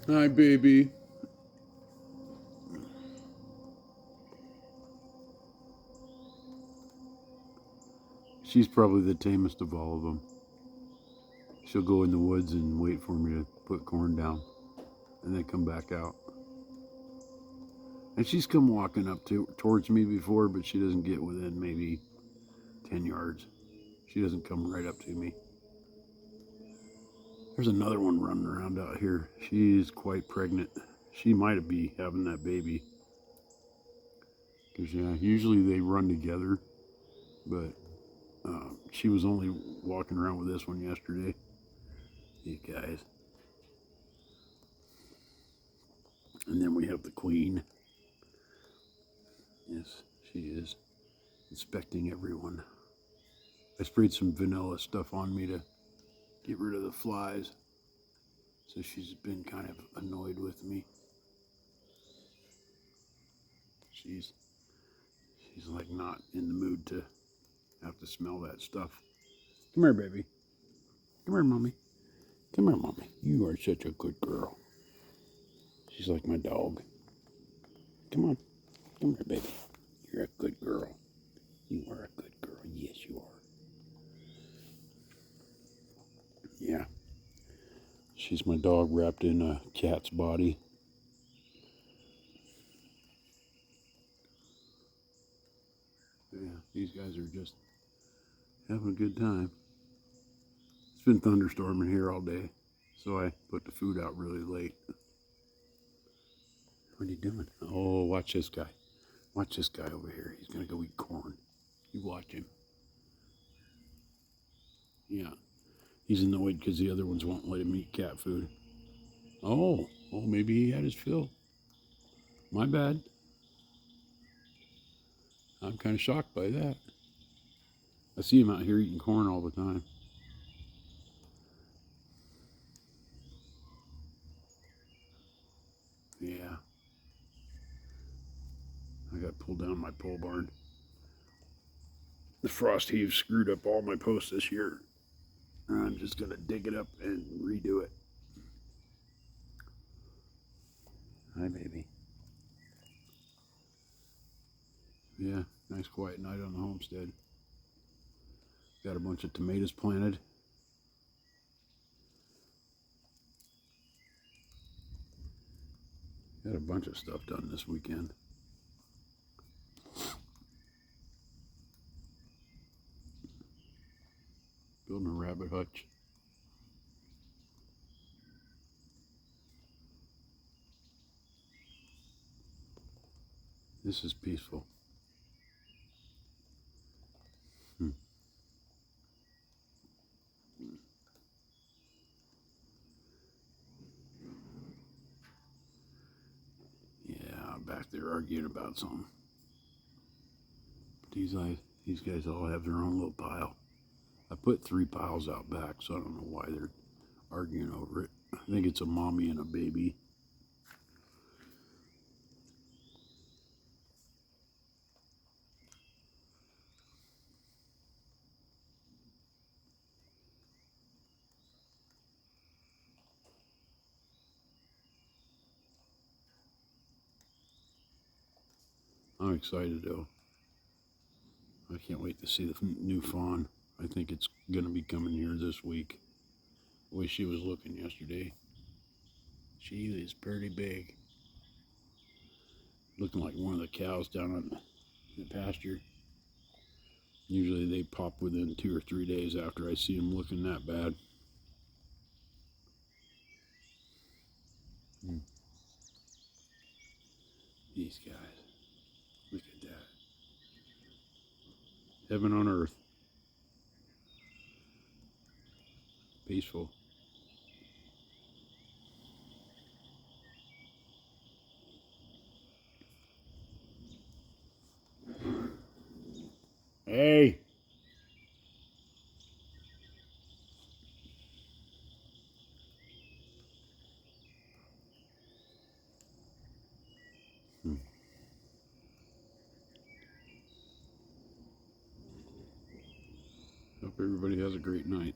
Hi, baby. She's probably the tamest of all of them. She'll go in the woods and wait for me to put corn down and then come back out. And she's come walking up towards me before, but she doesn't get within maybe 10 yards. She doesn't come right up to me. There's another one running around out here. She's quite pregnant. She might be having that baby. Because, yeah, usually they run together. But she was only walking around with this one yesterday. You guys. And then we have the queen. Yes, she is inspecting everyone. I sprayed some vanilla stuff on me to get rid of the flies. So she's been kind of annoyed with me. She's like not in the mood to have to smell that stuff. Come here, baby. Come here, mommy. Come here, mommy. You are such a good girl. She's like my dog. Come on. Come here, baby. You're a good girl. You are a good girl. Yes, you are. Yeah. She's my dog wrapped in a cat's body. Yeah, these guys are just having a good time. It's been thunderstorming here all day, so I put the food out really late. What are you doing? Oh, watch this guy. Watch this guy over here. He's going to go eat corn. You watch him. Yeah. He's annoyed because the other ones won't let him eat cat food. Oh, maybe he had his fill. My bad. I'm kind of shocked by that. I see him out here eating corn all the time. Yeah. I got pulled down my pole barn. The frost heave screwed up all my posts this year. I'm just going to dig it up and redo it. Hi, baby. Yeah, nice quiet night on the homestead. Got a bunch of tomatoes planted. Got a bunch of stuff done this weekend. Building a rabbit hutch. This is peaceful. Hmm. Yeah, back there arguing about something. These guys all have their own little pile. I put 3 piles out back, so I don't know why they're arguing over it. I think it's a mommy and a baby. I'm excited though. I can't wait to see the new fawn. I think it's gonna be coming here this week. The way she was looking yesterday. She is pretty big. Looking like one of the cows down on the pasture. Usually they pop within 2 or 3 days after I see them looking that bad. Mm. These guys. Look at that. Heaven on earth. Peaceful. Hey! Hmm. Hope everybody has a great night.